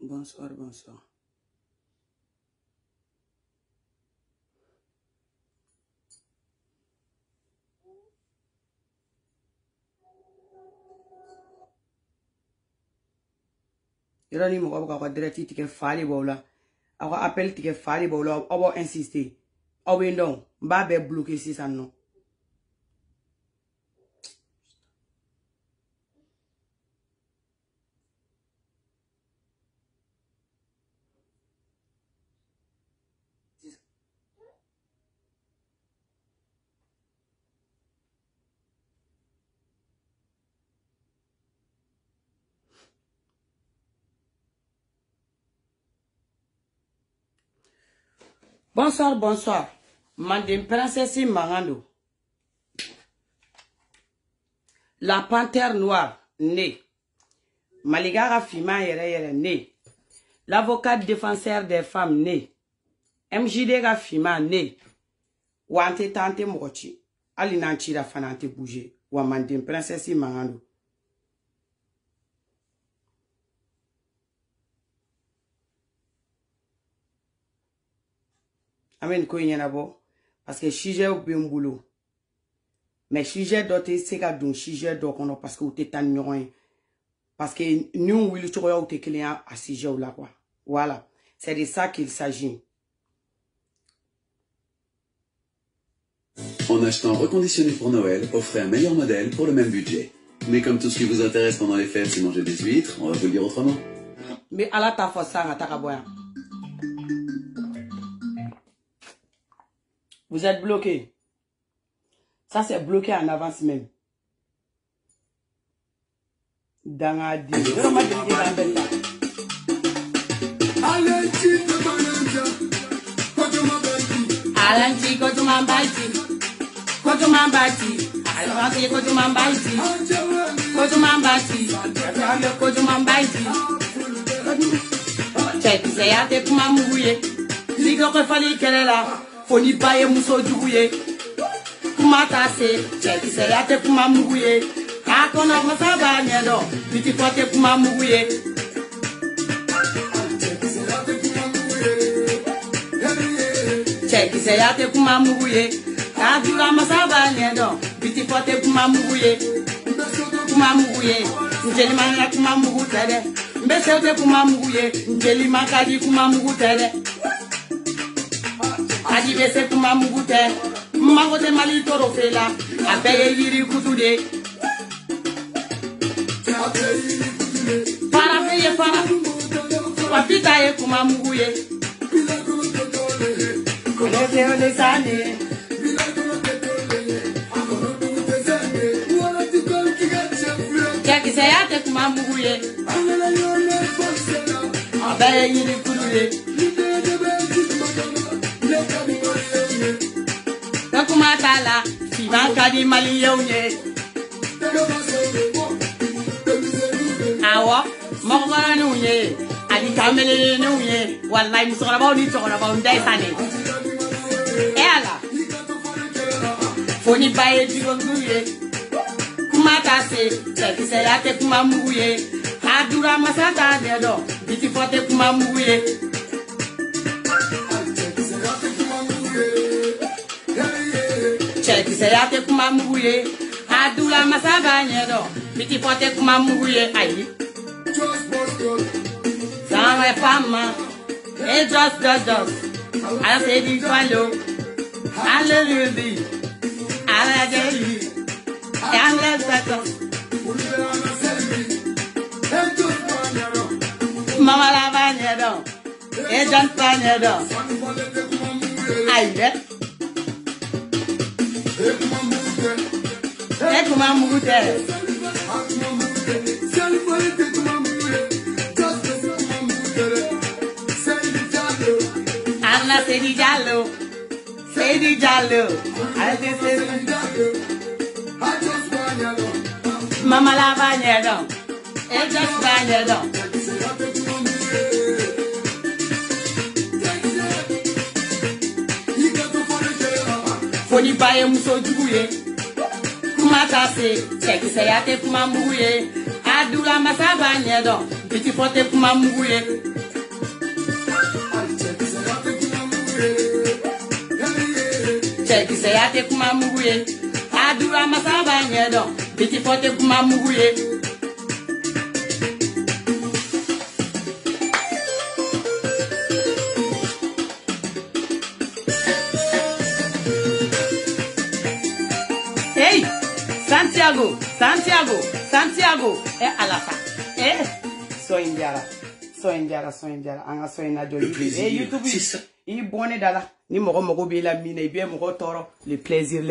Bonsoir, bonsoir. Yɔrɔ ni mɔgɔ bɛ k'aw ka direct tigɛ fali b'aw la, aw ka appel tigɛ fali b'aw la, aw b'aw insister, aw bɛ n dɔn, n b'a bɛɛ bloquer sisan nɔ. Bonsoir, bonsoir. Mandem princesse Mangando. La panthère noire, née. Maligara Fima yere née. L'avocat défenseur des femmes, née. MJD ga Fima, née. Wante tante mochi. Ali nanchi la fanante bouger. Wa mandem princesse Mangando. Amen ko yenabo parce que sujet au bien boulot mais sujet d'autres c'est ka don sujet do kono parce que ou te tan ñoy parce que nous wili to yo te client à sujet ou là quoi voilà c'est de ça qu'il s'agit. En achetant reconditionné pour Noël, offrez un meilleur modèle pour le même budget. Mais comme tout ce qui vous intéresse pendant les fêtes c'est manger des huîtres, on va vous le dire autrement. Mais à la ta fossa ngata boya. Vous êtes bloqué. Ça, c'est bloqué en avance même. Dans la vie. Alanti, Kotumambati. Kotumambati. Alanti, Kotumambati. Kotumambati. Kotumambati. Check, c'est à te kumamouye. Ligo que fallait qu'elle est là. Foni baye muso juguye kumata se cheki se yate kuma muguye akona masaba nyedo biti pote kuma muguye cheki se yate kuma muguye akura masaba nyedo biti pote kuma muguye njeli manga kuma mugu tere mbese te kuma muguye njeli makadi kuma mugu tere Adi bese kuma mugute magote mali toro fela abeye yiri kutude para feye para papita ye kuma muguye kolete ole sane Jackie say ate kuma muguye abeye yiri kutude Kumatala, Sivanka di Maliyone. Awa, Mogana Nuye, Adi Kamele Nuye, one line is all about it or about Dysane. Ella Foni Baye Digoye Kumata say, Ate Kumamuye, Adura Masata Dedo, Bitifote Kumamuye. Cheki se yate kuma muguye adula masaba nyedo biti pote kuma muguye ayi Sama fama e just I say di swallow hallelujah hallelujah and let's settle Mama la banyedo e just banyedo ayi Ekuma mugute. Anna Sedi Jallo. Sedi Jallo. Mama la bagnero. E just bagnero. Foni baye muso juguye. Kumata se, cheki se yate kuma muguye. Adula masaba nyedo, biti pote kuma muguye. Cheki se yate kuma muguye. Adula masaba nyedo, biti pote kuma muguye. Hey, Santiago, alasa. So indiara. Anga so inadio. YouTube, c'est ça. I bonne dala. Ni moko be la mine, bien moko toro. Les plaisirs.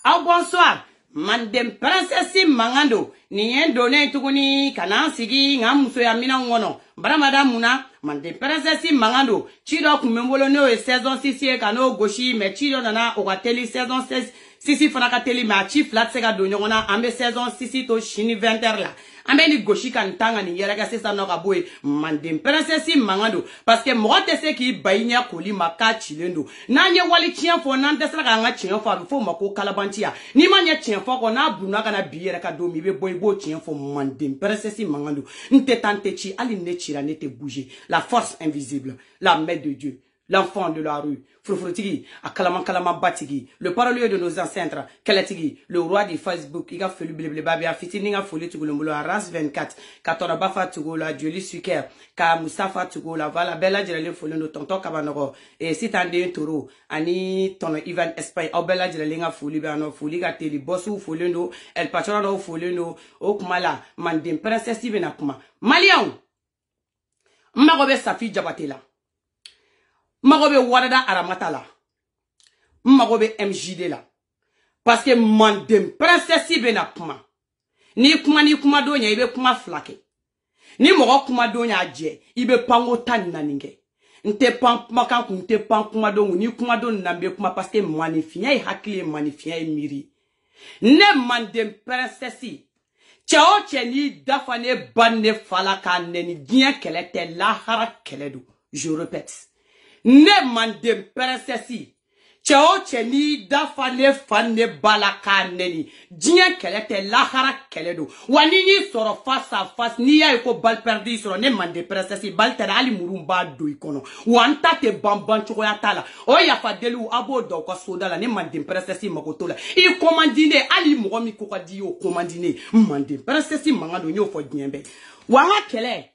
Ah, bonsoir. Mandem princesse mangando. Ni en donné tukuni, kanan sigi, ngamuso ya mina ngono. Bramada muna, mandem princesse mangando. Chido kumembolo no e saison 6 kano goshi, me chido nana ogateli saison 16. Sisi fana ka teli ma chi flat se ka do nyona ambe saison 6 to chini 20h la ambe ni goshi kan tanga ni yera ka sesa no ka boy mandem princesse mangando parce que mo te se ki bayinya koli maka chilendo na nye wali chien fo nan te sala ka nga chien fo fo mako kalabantia ni ma nye chien fo ko na buna ka na biyera ka do mi be boy bo chien fo mandem princesse mangando nte tante chi ali ne chira ne te bouger la force invisible la main de Dieu. L'enfant de la rue, Frufrutigi, à Kalama Batigi, le parolier de nos ancêtres, Kalatigi, le roi du Facebook, il a fait le bléblébabi, a fiti ninga folie tugo le moulo à Ras 24, Katora Bafa tugo la Julie Suker, Ka Mustafa tugo la Vala Bella Jirale folie no tonton Kabanoro, et si t'en un taureau, Ani ton Ivan Espagne, au Bella Jiralinga folie, bano folie gateli, bossou folie no, El Patrano folie no, Okmala, Mandim, princesse Ivenakuma, Malion, Marobe Safi Jabatela. Marobe Warada Aramatala. Marobe MJD la. Parce que mandem princesse bena kuma. Ni kuma donya ibe kuma flake. Ni moro kuma donya adje ibe pango tan naninge. Nte pan makan ku nte pan kuma don ni kuma don nambe kuma parce que manifia e hakile manifia e miri. Ne mandem princesse. Chao cheni dafane banne falaka neni bien kelete la hara keledu. Je répète. Ne mandem princesse. Chao cheni dafane fane balaka neni. Dien kelete lahara keledo. Wanini soro face à face. Ni ya eko bal perdu soro ne mandem princesse. Bal tere ali murumba do ikono. Wanta te bamban choko ya tala. O ya fadelu abo do kwa soda la ne mandem princesse makotola. I commandine ali muromi koka diyo commandine. Mandem princesse mangando nyo fo diembe. Wanga kele.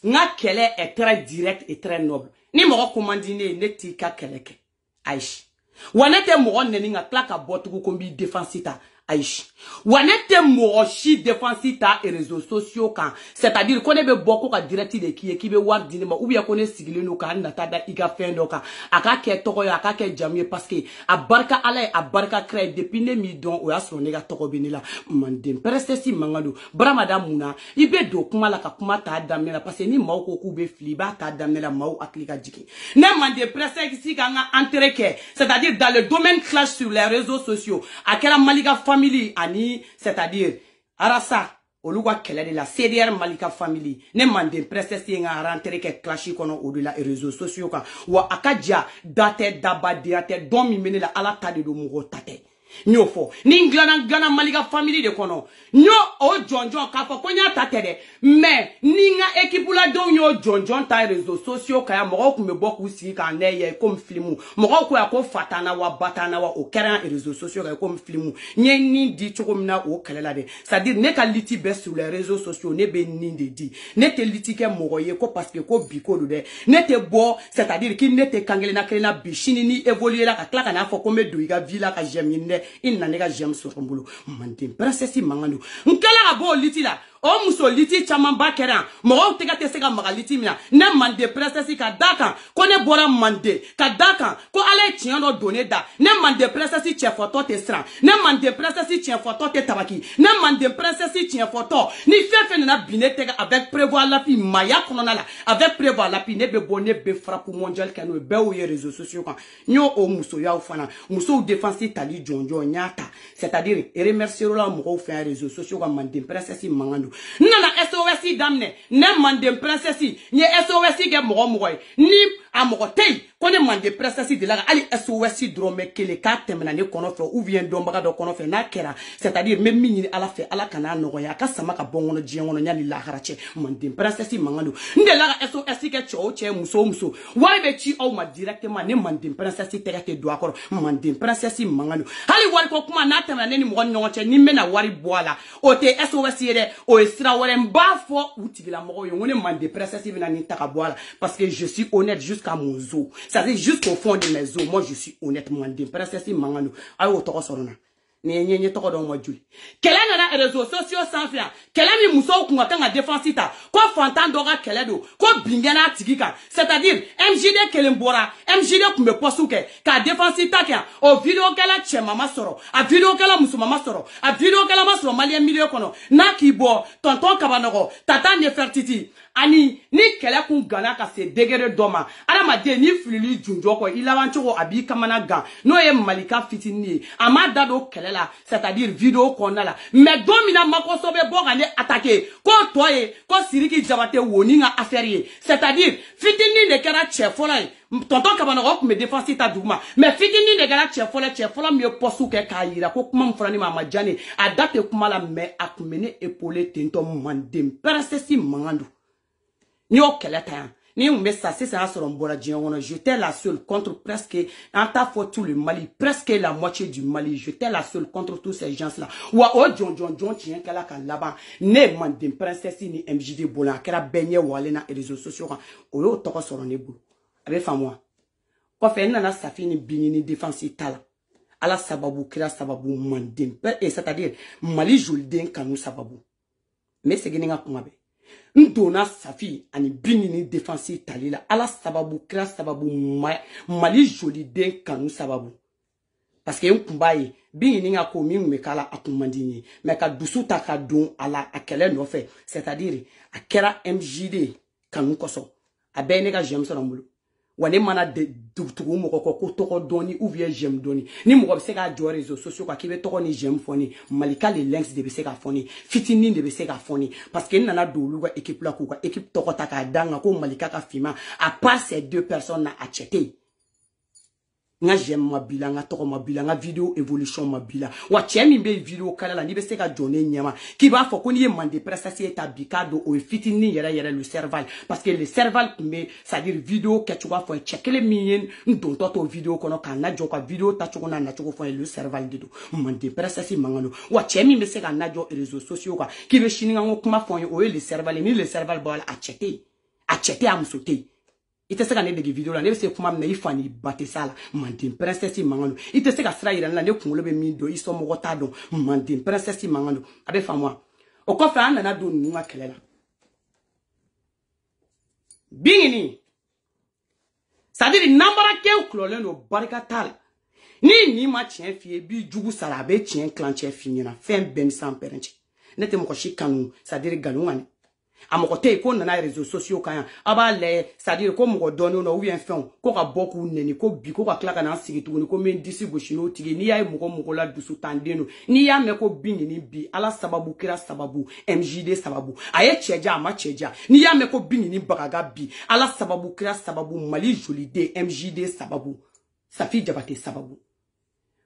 Nga kele est très direct et très noble. Ni moro commandine ne tika keleke. Aish. Wanete moro neni nga klaka botuku kombi défensita. Aish. Wanete moro chi défensita et réseaux sociaux kan. C'est-à-dire qu'on ebe boko ka directi de qui be war dinema ou bien qu'on est sigilé no kan natada iga fendo ka. Aka ke toko yo aka ke jamie parce que a barka ala a barka crée depuis ne mi don o ya so nega toko benila. Mandem princesse mangalo. Bramada muna ibe do kuma la ka kuma ta damela parce que ni mauko ku be fliba ta damela mau aklika jiki. Ne mandem princesse ici kanga entreke. C'est-à-dire dans le domaine clash sur les réseaux sociaux. Akela Malika family ani c'est-à-dire arasa oluga kele de la CDR Malika family ne mandem princesse nga rentré ke clashi kono au de la réseaux sociaux ka wa akadia date dabadiate don mi mene la ala tade do mugo tate nyo fo ni glana Malika family de kono nyo o jonjon ka fo konya tate de mais ni nga équipe la do nyo jonjon ta réseaux sociaux ka ya mo ko me boku si ka ne ye comme filmu mo ko ya ko fatana wa batana wa o kera réseaux sociaux ka comme filmu nye ni di chokomna o kelela de c'est-à-dire ne ka liti be sur les réseaux sociaux ne be ni de di ne te liti ke mo ye ko parce que ko biko de ne te bo c'est-à-dire ki ne te kangele na kelena bishini ni évoluer la ka klaka na fo ko me do iga villa ka jemine il n'a nega j'aime sur un boulot mandem princesse mangando nkela abo liti la o muso liti chaman bakera mo tega te sega magaliti mina ne mande princesse ka daka ko ne bora mande ka daka ko ale tien no donner da ne mande princesse tien photo te sran ne mande princesse tien photo te tabaki ne mande princesse tien photo ni fefe na binete avec prévoir la fi maya konona la avec prévoir la fi ne be bonne be frappe mondial kanu be o réseaux sociaux kan nyo o muso ya ofana muso défense tali jonjo nyata c'est-à-dire remercier la mo fait réseaux sociaux kan mande princesse mangando nana SOS damne ne mandem princesse ni SOS ke mo ni amorotei kone mande princesse de la ali SOS drome kele ka temna ne kono fe ou vient dombaga do kono fe na kera c'est-à-dire même mini ala fe ala kana no ya ka sama ka bongono jiengono nyali la harache mande princesse mangano nde la SOS ke cho che muso why be chi o ma directement ne mande princesse tegate do akoro mande princesse mangano hali wari ko kuma na temna ne ni mo nyongo che ni mena wari boala o te SOS yede o estra wore mbafo utigila mo yo ngone mande princesse vina ni takaboala parce que je suis honnête jusqu'à mon zoo. Ça veut jusqu'au fond de mes os. Moi, je suis honnêtement dit. Princesse Mangano. Ayo toko sorona. Nye toko don mo juli. Kele na réseaux sociaux sans fian. Kele mi muso kunga kanga défensita. Ko fantan dora kele do. Ko bingena tigika. C'est-à-dire MJD kele mbora. MJD kumbe posuke. Ka défensita kia. O video kala che mama soro. A video kala muso mama soro. A video kala masoro malien milieu kono. Na kibo tonton kabanoko. Tata Nefertiti. Ani ni kele kun gana ka se degere doma adamade ni filili junjo ko ilawancho abi kamana gan no ye malika fitini ama dado kele la c'est-à-dire vidéo konna la mais domina makoso be bo gane attaquer ko toye ko siriki jabate woni nga affaire c'est-à-dire fitini ne kera chefola tonton kabana ko me défense ta duguma mais fitini ne kera chefola me posu ke kayira ko kuma mfrani mama jane adate kuma la me akumene épaulé tento mandem princesse Mangando. Ni au keleta ni on met ça c'est ça sur un bora djingono j'étais la seule contre presque en ta fois tout le Mali presque la moitié du Mali j'étais la seule contre tous ces gens là wa o John tien kala kan là-bas ne mandem princesse ni MJD bola kera benye wale na réseaux sociaux o yo toko soro ne bu abe famwa ko fe nana safini binini défense tala ala sababu kira sababu mandem et c'est-à-dire Mali julden kanu sababu mais c'est gini nga kumabe ndona safi ani binini défense talila ala sababu kra sababu Mali joli den kanu sababu parce que nkumbaye binini nga ko mi mekala akumandini mais ka dusu ta ka don ala akele no fait c'est-à-dire akera MJD kanu koso abene ga jem so rambulo wane mana de tugu mo ko toko doni ou bien j'aime doni ni mo ko se ka jo réseaux sociaux ka kibe toko ni j'aime foni malika les links de be se ka foni fitini de be se ka foni parce que nana dolu ga équipe la ko ka équipe toko ta ka danga ko malika ka fima à part ces deux personnes na acheté nga j'aime mabila nga toko mabila nga vidéo évolution mabila wa chemi be vidéo kala la ni be se ka jone nyama ki ba fo ko ni mande prestasi etabikado o fitini yera le cerval parce que le cerval mais ça dire vidéo que tu vas faire checker les mien ndon to vidéo kono kan na jo ka vidéo ta choko na choko fo le cerval dedo mande prestasi mangano wa chemi be se ka na jo réseaux sociaux ka ki be shini nga kuma fo o le cerval ni le cerval bol acheter am sauter. Ite se ka ne dege video la ne se kuma na ifani bate sala mandin princesse Mangano ite se ka sra ira na ne kunlo be mi do iso mo gota do mandin princesse Mangano abe famwa o ko fa na do nwa kelela bingini sadiri nambara ke uklole no barikatal ni ma tien fie bi jugu sala be tien clanche fini na fin ben sans parenti nete mo ko shikanu sadiri galungani amokote ko na réseaux sociaux kan aba le c'est-à-dire ko mo donno no wien fon ko ka boku neni ko bi ko ka klaka na sigi tuguni ko men disi boshino tigi ni ya mo la dusu tandeno ni ya me ko bini ni bi ala sababu kira sababu MJD sababu aye cheja ama cheja ni ya me ko bini ni bagaga bi ala sababu kira sababu Mali jolide MJD sababu Safi Jabate sababu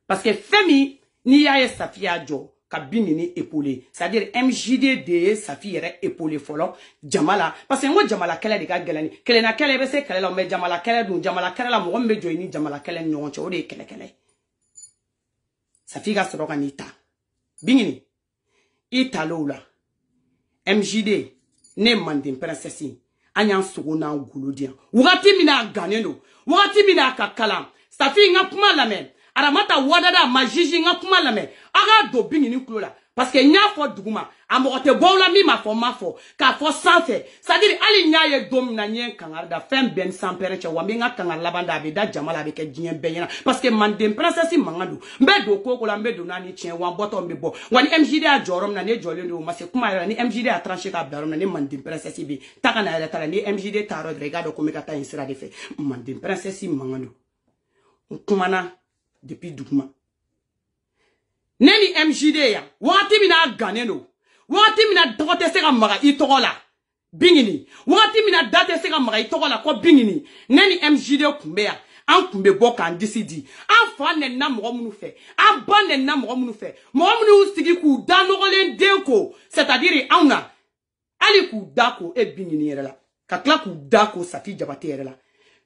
parce que femi ni ya ye Safi ajo kabini ni épaulé c'est-à-dire MJD de Safi yere épaulé folo jamala parce que ngo jamala kele de ka gelani kele na kele be se kele la me jamala kele dun jamala kele la mo mbe joini jamala kele nyon cho de kele Safi ga soro kanita bingini italoula MJD ne mandin princesse anyan sugo na nguludia wakati mina ganeno wakati mina kakala Safi nga kuma la men aramata wadada majiji nga kuma lame aga do bingini klola parce que nya fo duguma amote bola mi ma fo ka fo sanfe c'est-à-dire ali nya ye dom na nyen kangarda fem ben sans pereche wa mi nga kangar labanda be da jamala be ke dien benyana parce que mandem princesse Mangando mbe do ko la mbe do na ni chien wan boto mbe bo wani MJD a jorom na ne jole ndo mase kuma ni MJD a tranché ka darom na ni mandem princesse bi taka na ele tara ni MJD taro regado ko mi kata insira de fe mandem princesse Mangando kumana depuis Doukma. Neni MJD ya. Wati mina ganeno. Wati mina dogote sega maga itogola. bingini wati mina date se ka maga itoko la ko bingini neni MJD kumbe an kumbe bo kan disidi an fa nen na mo munu fe an ba nen na mo munu fe mo munu sigi ku danogolen denko c'est-à-dire auna ali ku dako e bingini yere la ka kla ku dako Sati Jabate yere la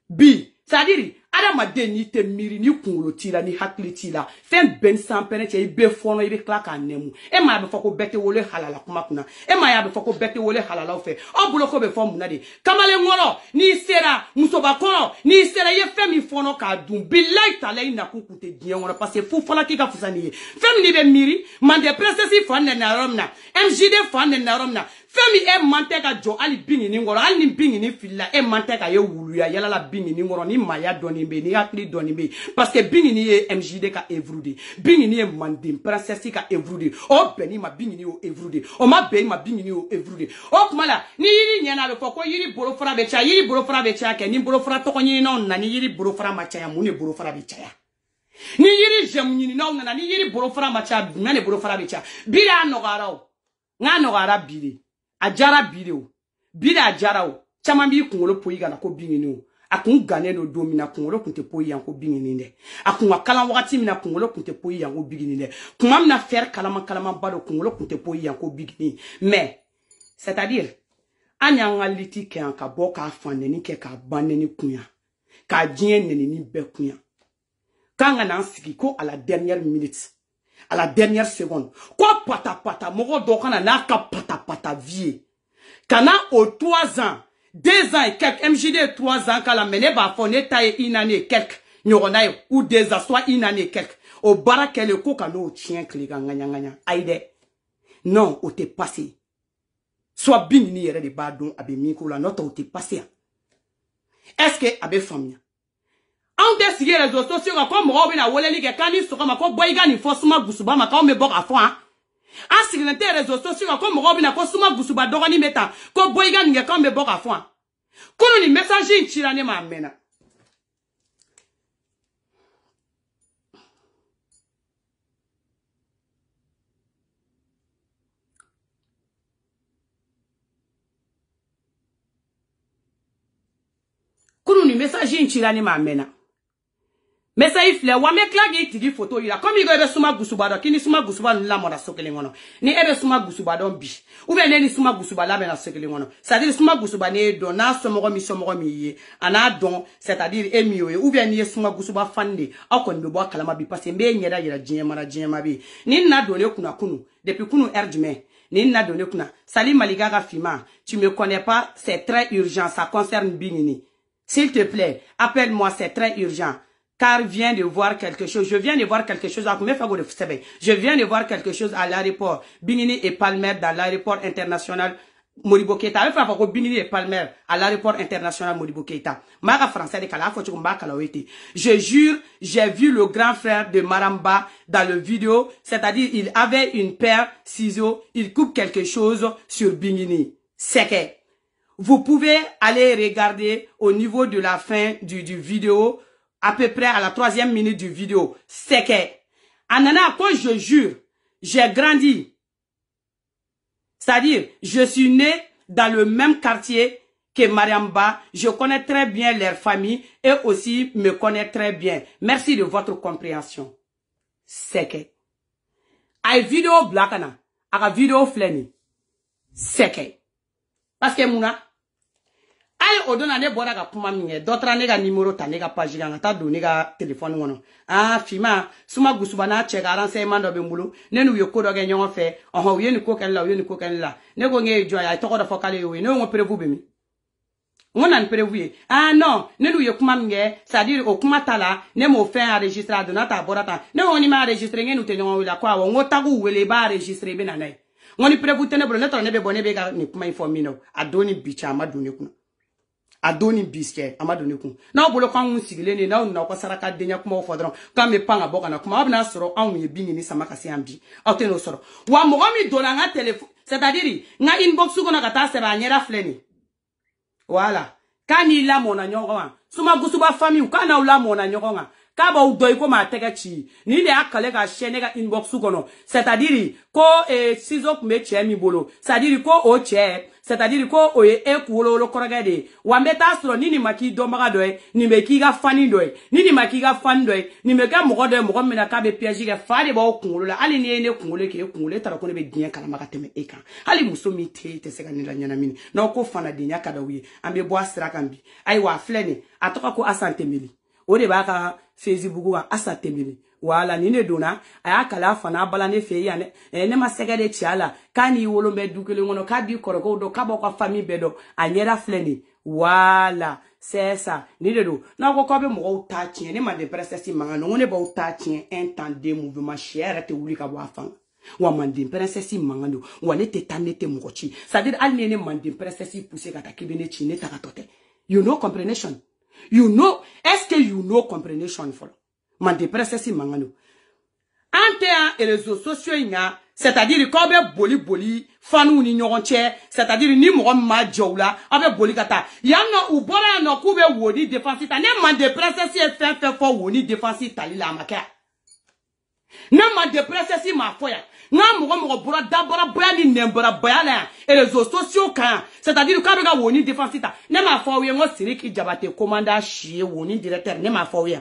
bi c'est-à-dire adamaden ni te miri ni kunkolo tila ni hakili tila fen ben san penete i be fono i be kla ka nemu e ma be fako bete wole halala kuma kuna e ma ya be fako bete wole halala o fe o bulo ko be fo muna de kamale ngolo ni sera musoba kono ni sera ye femi fono ka dum billahi tala ina kukunte diye ngolo parce que fu fola ki ka fusani ye femi ni be miri mande princesse fo na romna MJD fo na romna femi e mante ka jo ali bingini ngolo ali ni bingini filla e mante ka ye wuluya yala la bingini ngolo ni maya doni be ni akli doni be parce que bingini e MJD ka evrude bingini e mande princesse ka evrude o beni ma bingini o evrude o ma beni ma bingini o evrude o kumala ni yiri nyana be foko yiri bolo fara be cha yiri bolo fara be cha ke ni bolo fara to ko nyini non na ni yiri bolo fara ma cha ya mu ni bolo fara be cha ya ni yiri jemu nyini non na ni yiri bolo fara ma cha na ni bolo fara be cha bira no garao nga no gara biri ajara bideo bida ajara o chama bi kunkolo poyi gana ko bingini o akun gane do domina kunkolo kunte poyi yan ko bingini de akun akala wakati mina kunkolo kunte poyi yan ko bingini de kuma mina faire kalama bado kunkolo kunte poyi yan ko bingini mais c'est-à-dire anya liti ke an ka bo ka faneni ke ka baneni kunya ka dien neni ni be kunya kanga nan sigi ko à la dernière minute à la dernière seconde. Quoi pata mogo dokana na ka pata vie. Kana au 3 ans, 2 ans et quelques MJD 3 ans kala mene ba fone taille une année et quelques nyoronay ou 2 ans soit une année et quelques au barakele ko kano chien kliga nganya aide. Non, o te passé. Soit bingini yere de badon abe miko la note o te passé. Est-ce que abe famille on décide les réseaux sociaux comme Robin a volé les cani sur comme quoi boyga ni forcément gusuba ma quand me bok à fond hein en signé les réseaux sociaux comme Robin a forcément gusuba dogani meta ko boyga ni quand me bok à fond kono ni message chirane ma mena kono ni message chirane ma mena mais ça il fleur wa me klagi tigi photo ila comme il ebe suma gusubado kini suma gusubado la mora sokele ngono ni ebe suma gusubado bi ou bien ni suma gusubado la sokele ngono c'est-à-dire suma gusubado ne do na somo mi ye ana don c'est-à-dire emiyo ou bien ni suma gusubado fande akon be bo kalama bi parce mbe nyeda yira jema bi ni na do le kuna kunu depuis kunu erdjume ni na do le kuna Sali Maligaga Fima tu me connais pas c'est très urgent ça concerne Bingini s'il te plaît appelle-moi c'est très urgent car je viens de voir quelque chose. Je viens de voir quelque chose à l'aéroport Bingini et Palmer dans l'aéroport international Modibo Keita. Il faut que Bingini et Palmer à l'aéroport international Modibo Keita. Mara français de Kala, faut que je jure, j'ai vu le grand frère de Maramba dans le vidéo, c'est-à-dire il avait une paire ciseaux, il coupe quelque chose sur Bingini. C'est que vous pouvez aller regarder au niveau de la fin du vidéo. À peu près à la 3e minute du vidéo, c'est que, Anana, quand je jure, j'ai grandi. C'est-à-dire, je suis né dans le même quartier que Mariamba. Je connais très bien leur famille et aussi me connais très bien. Merci de votre compréhension. C'est que, à vidéo blackana, à vidéo fleni, c'est que, parce que mouna, aïe, odona ne bora ka kuma minye, d'autres ne ga numéro ta ne ga page ga ta do ne ga téléphone wono. Ah, fima, suma gusubana cheka renseignement do be mbulu, ne nu yoko do ga nyon fe, oh ye ni ko kan la, ye ni ko kan la. Ne go nge joya, to ko da fokale yo, ne ngo prévu be mi. On a prévu. Ah non, ne nu yoko minye, c'est-à-dire o kuma tala, ne mo fait enregistrer do na ta bora ta. Ne on ma enregistrer nge nu te nyon la kwa, ngo tagu wele ba enregistrer be na nai. Ngoni prévu tene bro, ne to ne be boné be ga ni kuma informer no. Adoni bicha ma do ne kuna. Adoni biske amadoni kun na bolo kan un sigile ni na na ko saraka denya kuma o fodron kan me panga boka na kuma abna soro an ye bingini sama kasi ambi awteno soro wa mo mi dona nga téléphone c'est-à-dire nga inbox ko na kata se ba nyera fleni voilà kan ni la mona nyonga suma gusuba famille kan na la mona nyonga ka ba udoy ko ma tege chi ni ne akale ka chaîne ga inbox kono c'est-à-dire ko sizo kumbe che mi bolo c'est-à-dire ko o che c'est-à-dire ko o e kuolo lo korogade wa meta sro ni maki do maga do ni me ki ga fani do ni maki ga fan do ni me ga mo do mo mena ka be piège ga fade ba o kuolo la ali ne kuolo ke kuolo tara ko ne be gien kala maga teme e kan ali muso mi te se ga ni la nyana mini na ko fana de nya kada wi ambe bo asra kan bi ai wa fleni atoka ko asante mili o de ba ka Facebook wa asante mili wala ni ne dona aya kala fana bala ne fe ya ne ma segede chiala kani wolo be dukele ngono ka di koroko do ka boko famille bedo anyera fleni wala c'est ça ni de do na ko be mo ta tien ne ma de princesse mangano ngone ba ta tien un temps de mouvement cher te wuli ka bo afan wa mande princesse mangano wa ne te tanete mo chi ça dire al ne mande princesse pousser ka ta kibene chi ne ta tote you know comprehension you know est-ce que you know comprehension for mande princesse mangano ante et réseaux sociaux ina c'est-à-dire ko be boli fanu ni nyonche c'est-à-dire ni mo ma jowla abe boli kata yanno ubora no kube woni défense ta ne mande princesse fait fo woni défense tali la maka ne mande princesse ma foya nga mo bora dabora boya ni nembora boya la et réseaux sociaux kan c'est-à-dire ka be ga woni défense ta ne ma fo we ngo siriki jabate commandant chie woni directeur ne ma fo we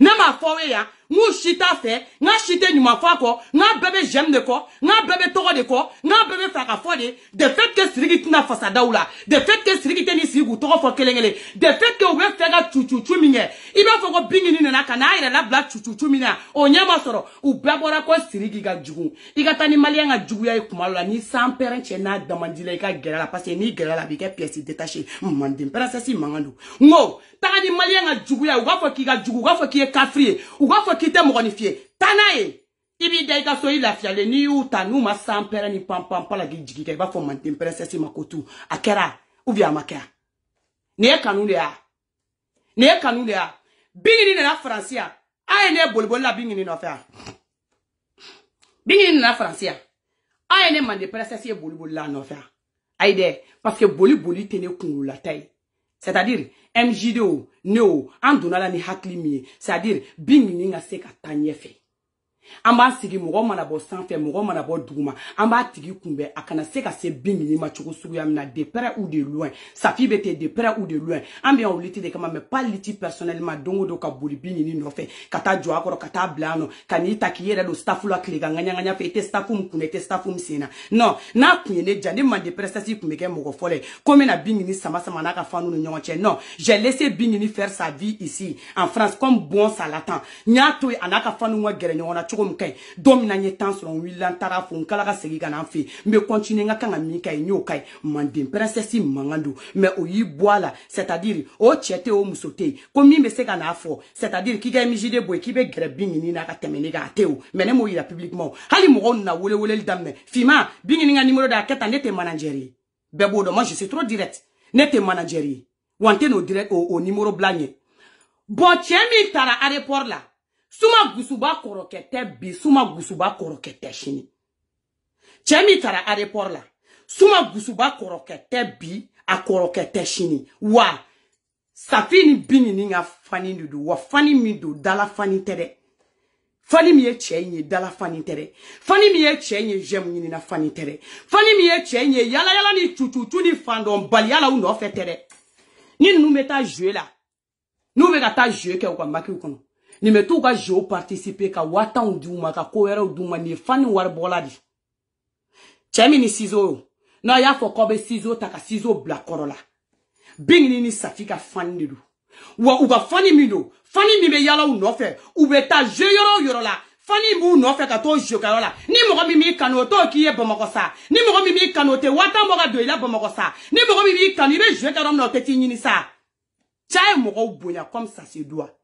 ne ma fo we ya mu shita fe nga shite nyuma fa ko nga bebe j'aime de ko nga bebe toro de ko nga bebe fa ka fo de fait que sirigi tina fasa daula de fait que sirigi teni sigu toro fo kelengele de fait que we fega chuchu minge ibe fo ko bingini na kana ire la bla chuchu mina o nyama soro u babora ko sirigi ga jugu iga tani malien ga jugu ya kumalola ni sans parent chena damandile ka gerala parce que ni gerala bi ke pièce détachée mandim princesse mangando ngo tani malien ga jugu ya u ga fo ki ga jugu ga fo ki e kafrie u ga fo kite mogonifié tanae ibi daika so ila fiale ni uta nu ma sampera ni pam pala gijigi ka ba fo mantim princesse makotu akera ubi amaka ne kanu le a bingini na francia ay ne bolbol la bingini no fa bingini na francia ay ne mande princesse bolbol la no fa ay de parce que boli tene kunu la tay c'est-à-dire MJDO no anduna ni haklimi c'est-à-dire bingini nga se ka tanyefe amba sigi mo mana bo sanfe mo mana bo duguma amba tigi kumbe akana se ka se bingini ma chugo sugu ya mina de près ou de loin sa fille était de près ou de loin ambien oliti de kama mais pas liti personnellement dongo do ka boli bingini no fe kata jo akoro kata blano kanita kiyera do staffula kliga nganya fe te staffum kunete staffum sina non na kunyene jande mande princesse kumeke mo fole comme na bingini sama na ka fanu no nyonche non j'ai laissé bingini faire sa vie ici en France comme bon salatan nyato anaka fanu ngwa gere nyona mkay domina nye temps sur wilantara fon kala ka segi kana fi me continuer nga kanga mi kay nyokai mande princesse mangando mais oyi boala c'est-à-dire o chete o musote komi me se kana fo c'est-à-dire ki ga MJD boy ki be gere bingini na ka temene ga teo mais ne mo ira publiquement hali mo na wole damme fima bingini nga numéro da keta nete manageri bebo do moi je suis trop direct nete manageri wante no direct au numéro blanye bon chemi tara aéroport là suma gusuba korokete bi suma gusuba korokete shini chemi tara aéroport la suma gusuba korokete bi a korokete shini wa safini bini nga fani ndu wa fani mi do dala fani tere fani mi e chenye dala fani tere fani mi e chenye jem nyini na fani tere fani mi e chenye yala ni chuchu ni fandom bali yala uno fe tere ni nous meta jouer là nous me gata jouer ke kwa maki ukono ni me tu ka jouer participer ka wata unduma ka koera unduma ni fani war boladi chemi ni sizo na ya fo kobe sizo taka sizo black corolla bingini ni safika fani du wa uga fani mido fani mi me yala uno fe ubeta jouer yoro la fani mu no fe ka to jouer ka la ni mo mi kanu to ki e bomako sa ni mo mi kanu te wata mo ga do ila bomako sa ni mo mi kanu be jouer ka rom no te ti nyini sa chai mo go bonya comme ça se doit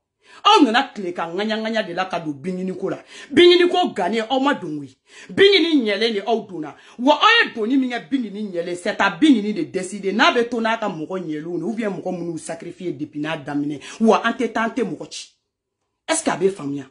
on na kleka nganya de la ka do bingini ko la bingini ko gane o ma donwi bingini nyele ni o dona wo oye doni mi nga bingini nyele c'est ta bingini de décider na be to na ka mo go nyelu ou bien mo go munu sacrifier depuis na damine wo ante tante mo ko chi est-ce que abe famia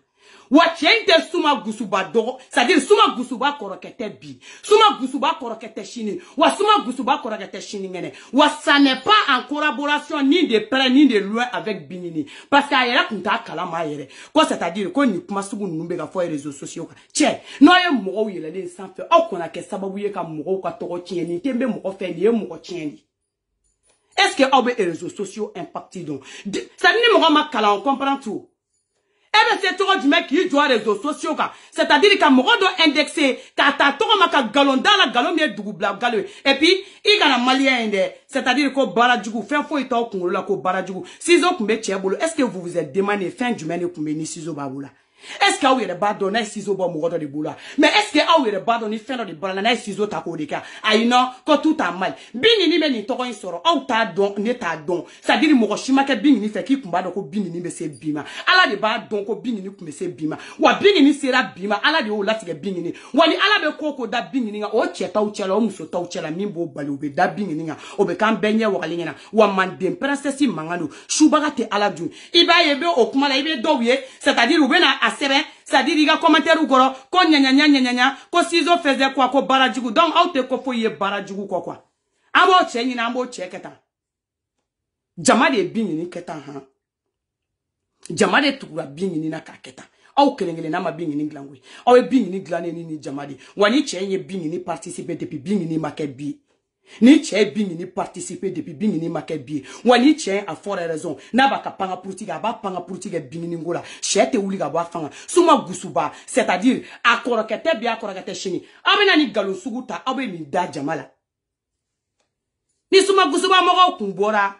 Wa tiente suma gusuba do, c'est-à-dire suma gusuba korokete bi, suma gusuba korokete chini, wa suma gusuba korokete chini ngene. Wa ça n'est pas en collaboration ni de près ni de loin avec Binini. Parce qu'il y a kunta kalama yere. Quoi c'est-à-dire qu'on ni kuma sugu numbe ga foyer réseaux sociaux. Tiens, noye moro yele den sans faire. Au qu'on a que sababu ye ka moro ka toro tieni, tembe moro fait ni moro tieni. Est-ce que les réseaux sociaux impactent donc? Ça n'est pas ma cala, on comprend tout. Eh bien, c'est trop du mec qui joue les réseaux sociaux. C'est-à-dire qu'il y a un indexé, qu'il y a un galon dans la galon, et puis, il y a un malien, c'est-à-dire qu'il y a un baradjugou, fin fou, il y a un baradjugou. Si vous avez est-ce que vous vous êtes demandé fin du mène pour mener ciseaux baboula? Est-ce que vous avez pas donné ciseaux bon mourodo de boula? Mais est-ce que vous avez pas donné fin de boula, ciseaux tako de ka? Aïe non, quand tout a mal. Bini me ni toko soro, ou ta don, ne ta don. C'est-à-dire mouroshima ke bini fait qui kumba doko bini me se bima. Ala de ba don ko bini kume se bima. Wa bini sera bima, ala de o lati ke bini. Wani ala be koko da bini nga, o cheta ou chela, o muso ta ou chela, mimbo bali ube da bini nga, obe kan benye wakali nga, wa mandem, princessi mangano, shubaga te ala dun. Iba yebe okumala, ibe doye, c'est-à-dire ube na c'est-à-dire il y a commentaire ou goro ko nya ko sizo faisait quoi ko barajugu donc au te ko foye barajugu quoi amo chenyi na amo cheketa jama de bingini keta ha jama de tukura bingini na kaketa au kelengele na ma bingini glangwe au bingini glane ni jama de wani chenye bingini participer depuis bingini makebi ni tche bingini participer depuis bingini makebi wani tche a fort raison na ba kapanga purtiga ba panga purtiga bingini ngola chete wuli ga ba fanga suma gusuba c'est-à-dire akorokete bi akorokete shini abena ni galo suguta abe ni da jamala ni suma gusuba mo kumbora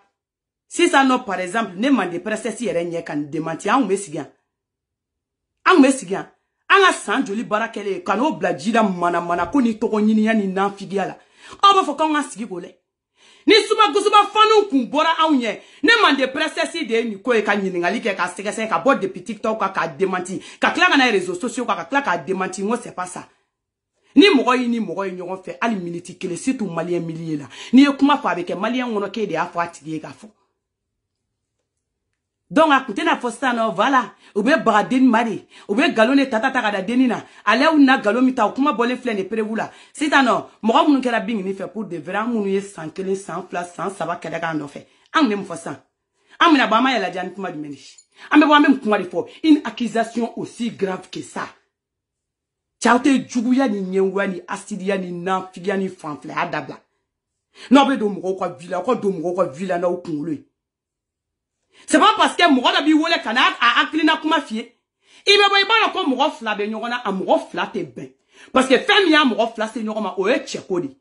si ça non par exemple ne mande presesi yere nye kan demanti an mesigan anga san joli barakele kano blajida mana ko ni toko nyini ya ni nanfigiala aba fo kan asigi gole ni suma gusuba fanu kumbora aunye ne mande presesi de ni ko e ka nyiningali ke ka segese ka bot de TikTok ka demanti ka klaka na réseaux sociaux ka klaka demanti ngo c'est pas ça ni mogo yi nyon fait ali minute kele situ malien millier la ni e kuma fa avec malien ngono ke de afo atigi ka fo donc a kuté na fosta no voilà ou be baradeni mari ou be galone tata da denina ale ou na galomi ta kuma bolé flé ne prevula c'est non mogo munu kera bing ni fait pour de vrai munu ye 100 kele 100 place 100 ça va kada ka no fait am nem fosta am na ba ma yala jan kuma di meni am be ba même kuma di fo une accusation aussi grave que ça chaute juguya ni nyenwa ni asidia ni na figia ni fanfle adabla no be do mogo kwa villa na okungulu. C'est pas parce que mogo da bi wole kana a aklina kuma fie. Ibe boy ba ko mogo fla be nyogona a mogo fla te ben. Parce que femme ya mogo fla se nyogoma o e cheko di.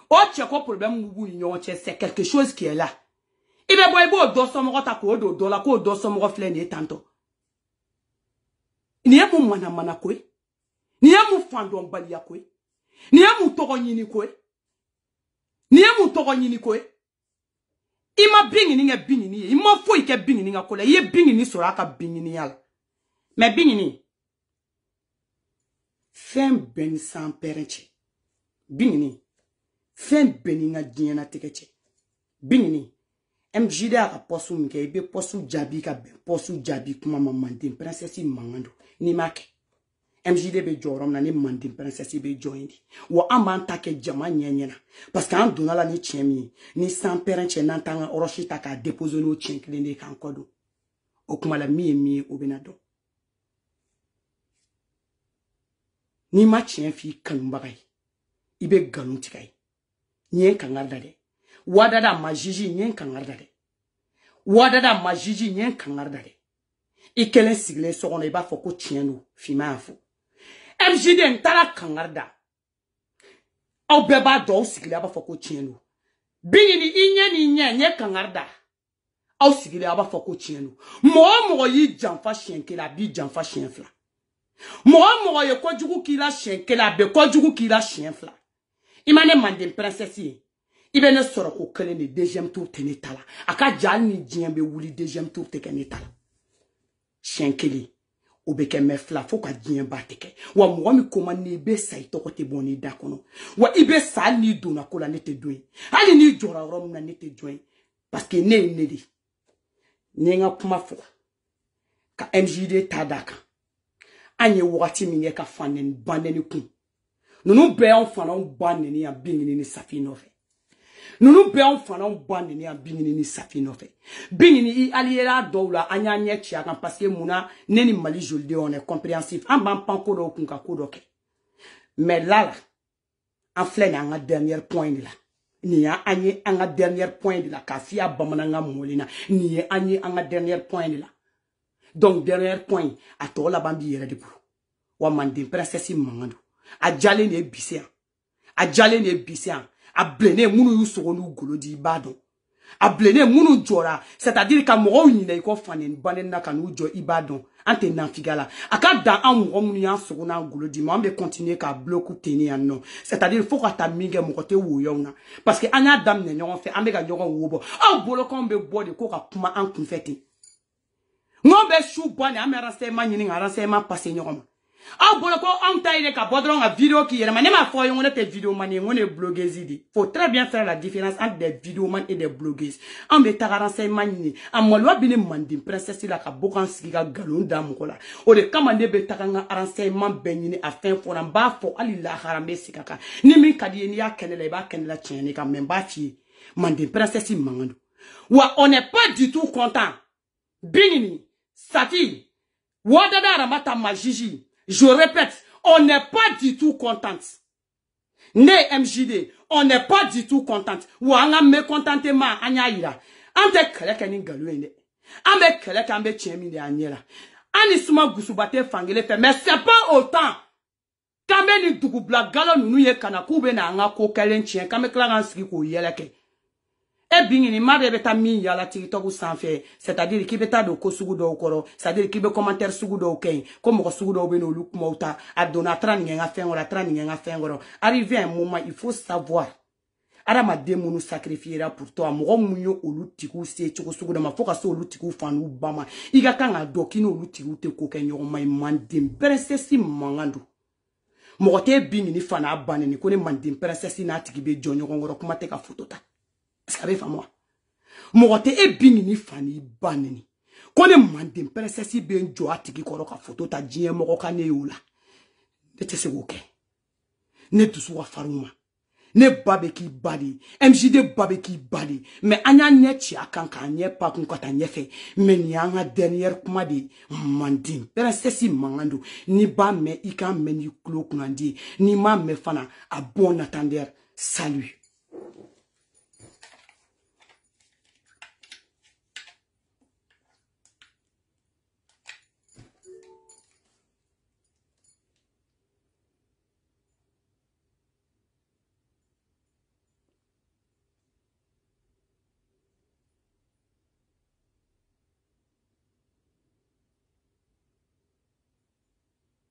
O cheko problème ngubu nyogo che c'est quelque chose qui est là. Ibe boy bo do so mogo ta ko do la ko do so mogo fla ni tanto. Ni e mu mana ko e. Ni e mu fandom bali ya ko e. Ni e mu togo nyini ko e. Ima bingini nga bingini ima fo ike bingini nga kola ye bingini soraka bingini yala mais bingini fem ben sans perenche bingini fem beni nga diena tekeche bingini MJD aka posu mke ibe posu jabi ka ben posu jabi kuma mamandin princesse mangando ni make MJD be jorom na ni mandin princesse be joindi wo amanta ke jama nyenyena parce que an donala ni chiemi ni sans perenche nantanga oroshita ka déposer no chinkle kan kodo okumala mi obenado ni ma chien fi kanumbagai ibe galuntikai nyen kangarda de wadada majiji nyen kangarda de ikelen sigle sokona iba foko chienu fima afu MJD ntara kangarda au beba do sigle aba foko chienu bingini nye kangarda au sigle aba foko chienu mo yi janfa shenkela bi janfa shenfla mo ye kojugu kila shenkela be kojugu kila shenfla imane mandem princesse ibe ne soro ko kele ne deuxième tour tenetala aka jal ni djembe wuli deuxième tour tenetala shenkeli obeke mefla fo ka dien bateke wa mo mi komane be sai to ko te boni da kono wa ibe sa ni do na kola nete doin ali ni jora rom na nete doin parce que ne di nenga kuma fo ka MJD tadaka anye wati minye ka fanen baneni kun. Nunu be an fanan baneni an bingini ni safi nofe. Nunu be an fanan baneni an bingini ni safi nofe. Bingini I aliera doula anya nye chiakan parce que muna neni mali jolde on est compréhensif. An ban panko do kunka kodoke. Mais là, en flène en dernier point de là. Ni a anye en dernier point de la kafia bamananga molina. Ni a anye en dernier point de là. Donc dernier point à to la bambi yere de pour. Wa mande princesse mangando. A jale ne bisia. A jale ne bisia. A blene munu yusogonu golodi badon. A blene munu jora, c'est-à-dire ka mo nyina iko fanen banen na kanu jo ibadon. Ante nan figala. Aka dan an mo munu yan sogona golodi, mo ambe continuer ka bloku teni an non. C'est-à-dire faut ka ta minge mo kote wo yona. Parce que anya dam ne nyon fait ambe ga nyon wo bo. A bolo ko mbe bo de ko ka kuma an kun fete. Ngombe chou bwane ame renseignement nyini nga renseignement passé nyoma. Ah boloko on taille ka bodron a vidéo qui yere ma fo yon te vidéo man on est blogueuse idi. Faut très bien faire la différence entre des vidéomans et des blogueuses. En me ta renseignement nyini en mo lo bine mandi princesse la ka bokan siga galon dam ko la. O de kamande be ta nga renseignement benini afin fo na ba fo ali la harambe sikaka. Ni min kadi ni ya kenela ba kenela tieni ka memba fi mandi princesse mangando. Wa on n'est pas du tout content. Bingini Safi, Wadada Ramata Majiji, je répète, on n'est pas du tout contente. Né MJD, on n'est pas du tout contente. Ou on a mécontentement, Anyaïra. Ante keleka ni galouende. Ame keleka ambe chemi de Anyela. Anisuma Gusubate Fangele fait, mais c'est pas autant. Kambe ni dugubla galo nunu ye kanakube na anga ko kelen chien, kame klagan siki ko yeleke. E bingini mare beta mi yala TikTok sanfé, c'est-à-dire ki beta do ko sugu do koro, c'est-à-dire ki be commentaire sugu do ken, ko mo sugu do be no look mouta, adona tran nga fengoro, tran nga fengoro. Arrivé un moment, il faut savoir. Ara ma demonu sacrifiera pour toi, mo munyo olutiku se choko sugu do ma foka so olutiku fanu bama. Iga kanga dokino olutiku te ko ken yo mai mandim princesse mangando. Mo te bingini fana baneni ko ne mandim princesse na tikibe jonyo ngoro kuma te ka photo ta. Sabe fa moi mogote e bingini fani banini kone mande princesse ben jo atiki koro ka photo ta jien mogo ka ne yola de te se woke ne tusu wa faruma ne babe ki bali MJD babe ki bali mais anya nyechi akanka nye pa kun kota nyefe mais ni anga dernière kuma de mande princesse mangando ni ba me ika meni klo kunandi ni ma me fana a bon attendeur salut.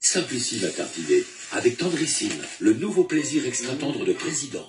Simplissime à tartiner, avec Tendrissime, le nouveau plaisir extra tendre de président.